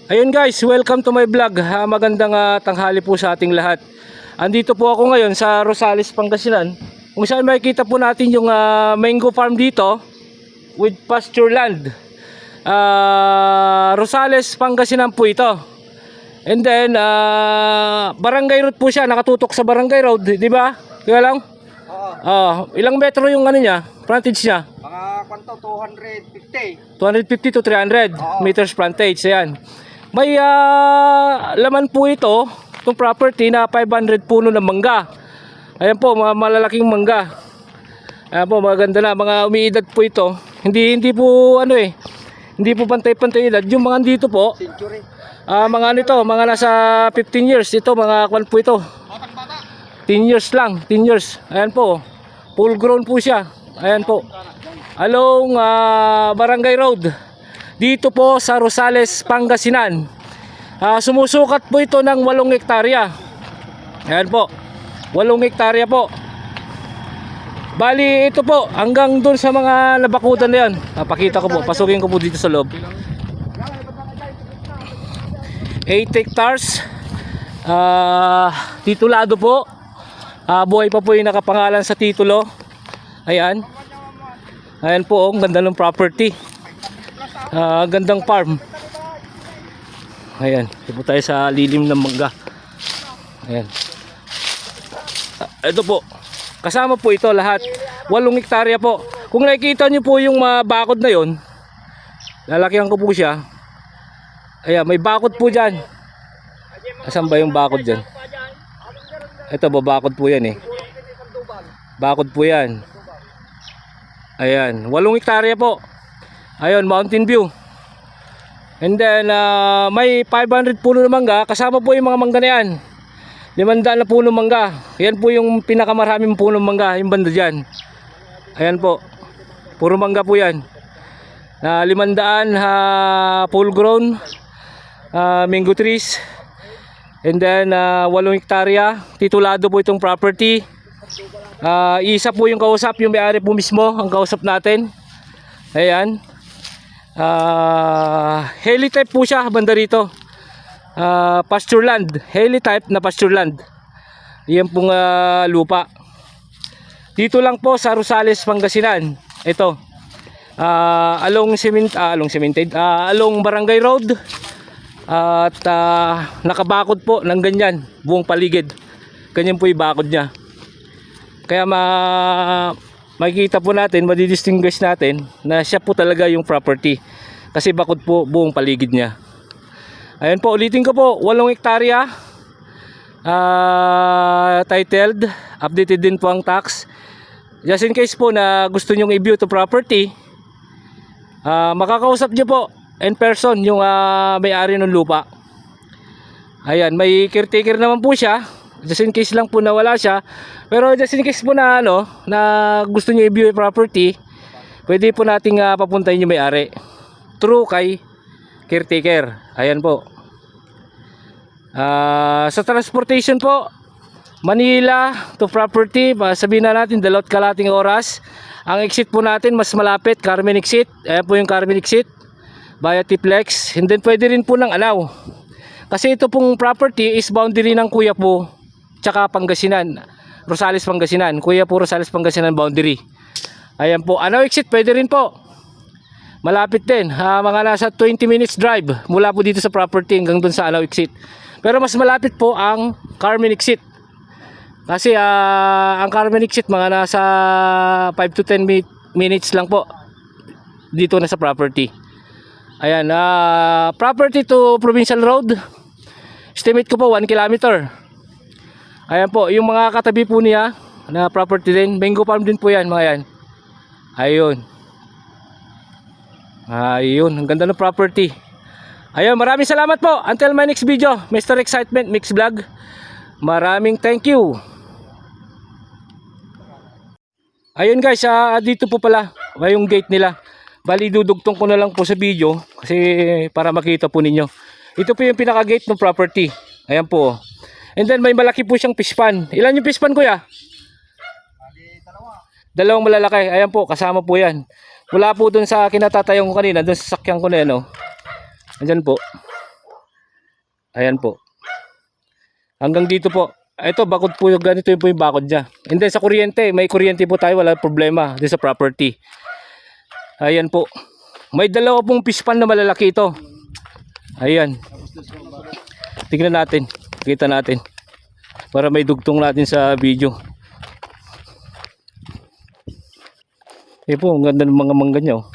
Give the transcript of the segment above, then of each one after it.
Ayun guys, welcome to my vlog. Magandang tanghali po sa ating lahat. Andito po ako ngayon sa Rosales, Pangasinan, kung saan makikita po natin yung mango farm dito with pasture land. Rosales, Pangasinan po ito. And then barangay road po siya, nakatutok sa barangay road, di ba? Kaya lang? Oo. Ilang metro yung ano niya, frontage niya? Mga kwanto 250. 250 to 300 Oo. meters frontage. Ayan. May laman po ito, itong property na 500 puno ng mangga. Ayan po, mga malalaking mangga. Ayan po, maganda na, mga umiidad po ito. Hindi po hindi po pantay-pantay edad. Yung mga dito po, Century. mga ano ito, mga nasa 15 years. Ito, mga kwan po ito. 10 years lang, 10 years. Ayan po, full grown po siya. Ayan po. Along Barangay Road. Dito po sa Rosales, Pangasinan. Sumusukat po ito ng 8 hektarya. Ayan po, 8 hektarya po. Bali ito po, hanggang dun sa mga nabakutan na yan. Pakita ko po, pasukin ko po dito sa loob. 8 hectares. Titulado po. Buhay pa po yung nakapangalan sa titulo. Ayan. Ayan po, ang ganda ng property. Gandang farm. Ayan, ito po tayo sa lilim ng mangga. Ayan. Ito po, kasama po ito lahat, 8 hektarya po. Kung nakikita nyo po yung bakod na yon, lalakyan ko po siya. Ayan, may bakod po dyan. Asan ba yung bakod dyan? Ito, babakod po yan eh. Bakod po yan. Ayan, 8 hektarya po. Ayun, Mountain View. And then may 500 puno ng mangga. Kasama po yung mga mangga na yan, 500 na puno mangga. Yan po yung pinakamaraming puno mangga, yung banda dyan. Ayan po, puro mangga po yan. 500 full grown mango trees. And then 8 hektarya. Titulado po itong property. Isa po yung kausap, yung may-ari po mismo ang kausap natin. Ayan. Heli-type po siya banda rito. Pasture land, heli-type na pasture land. Yan pong lupa. Dito lang po sa Rosales, Pangasinan. Ito. Along Barangay Road. At nakabakod po ng ganyan, buong paligid. Ganyan po yung bakod niya. Kaya makikita po natin, madidistinguish natin na siya po talaga yung property. Kasi bakod po buong paligid niya. Ayan po, ulitin ko po, 8 hektarya. Titled, updated din po ang tax. Just in case po na gusto nyong i-view to property, makakausap nyo po in person yung may-ari ng lupa. Ayan, may caretaker naman po siya. Just in case lang po na wala siya. Pero just in case po na na gusto niyo i-view yung property, pwede po nating papuntahin yung may-ari through kay caretaker. Ayan po. Sa transportation po, Manila to property, sabihin na natin 2 kalahating oras. Ang exit po natin mas malapit, Carmen exit. Ayan po yung Carmen exit via Tiplex. And then pwede rin po ng Anao. Kasi ito pong property is boundary ng Kuya po tsaka Pangasinan, Rosales, Pangasinan. Kuya po Rosales, Pangasinan boundary. Ayan po, Anao exit pwede rin po. Malapit din, mga nasa 20 minutes drive mula po dito sa property hanggang dun sa Anao exit. Pero mas malapit po ang Carmen exit. Kasi ang Carmen exit mga nasa 5 to 10 minutes lang po dito na sa property. Ayan, property to Provincial Road. Estimate ko po 1 kilometer. Ayan po, yung mga katabi po niya na property din, mango farm din po yan mga yan. Ayun. Ayun, ang ganda ng property. Ayun, maraming salamat po. Until my next video, Mr. Excitement Mix Vlog. Maraming thank you. Ayun guys, dito po pala yung gate nila. Bali dudugtong ko na lang po sa video kasi para makita po ninyo. Ito po yung pinaka gate ng property. Ayan po. And then may malaki po siyang fish pan. Ilan yung fish pan kuya? Dalawang malalaki. Ayan po, kasama po yan. Mula po dun sa kinatatayong ko kanina, dun sa sakyan ko na yan. Andyan po. Ayan po. Hanggang dito po. Ito, bakod po yung ganito yung po yung bakod niya. And then sa kuryente, may kuryente po tayo, wala problema dito sa property. Ayan po. May dalawa pong fish pan na malalaki ito. Ayan. Tingnan natin. Kita natin. Para may dugtong natin sa video. Ayan po, ang ganda ng mga mangga niya. Oh.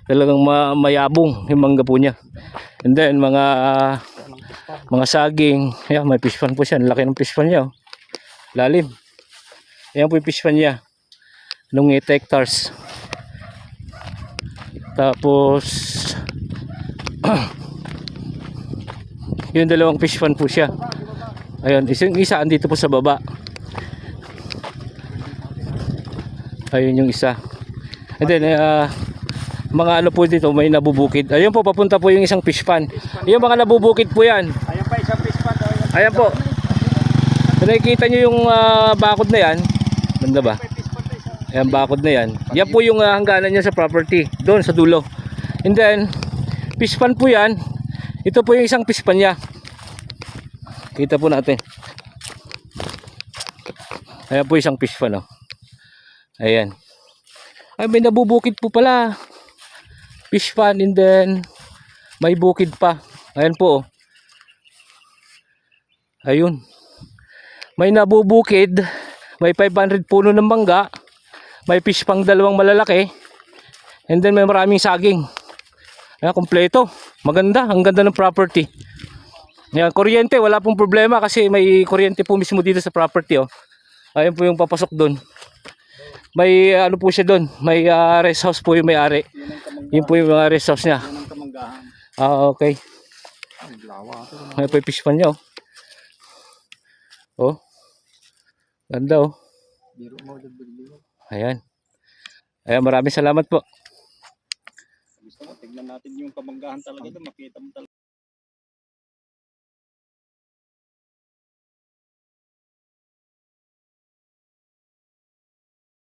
Talagang mayabong yung mangga po niya. And then mga saging. Ayan, may fish pan po siya. Ang laki ng fish pan niya. Oh. Lalim. Ayan po yung fish pan niya. Nung 8 hectares. Tapos yung dalawang fish pan po siya. Ayun, isa andito po sa baba. Ayun yung isa. And then mga ano po dito, may nabubukid. Ayun po, papunta po yung isang fish pan. Yung mga nabubukid po yan. Ayan pa isang fish pan. Ayan po. Kung nakikita nyo yung bakod na yan. Ganda ba? Ayan, bakod na yan. Yan po yung hangganan niya sa property. Doon sa dulo. And then, fish pan po yan. Ito po yung isang fish pan niya. Kita po natin. Ayan po isang fish pan. Oh. Ayan. Ay, may nabubukid po pala. Fish pan, and then may bukid pa. Ayan po. Oh. Ayun. May nabubukid. May 500 puno ng mangga. May fish pang dalawang malalaki. And then may maraming saging. Ayan, kompleto. Maganda. Ang ganda ng property. Ayan, kuryente. Wala pong problema kasi may kuryente po mismo dito sa property. Oh. Ayan po yung papasok doon. May ano po siya doon. May rest house po yung may-ari. Yun po yung mga rest house niya. Yan ang kamanggahan. Okay. Ay, lawa. Ayan po yung fish pan niya. Oh. Ganda oh. Biro mo, biro. Ayan. Ayan, maraming salamat po. Gusto mo, tignan natin yung kamanggahan talaga doon. Makita mo talaga.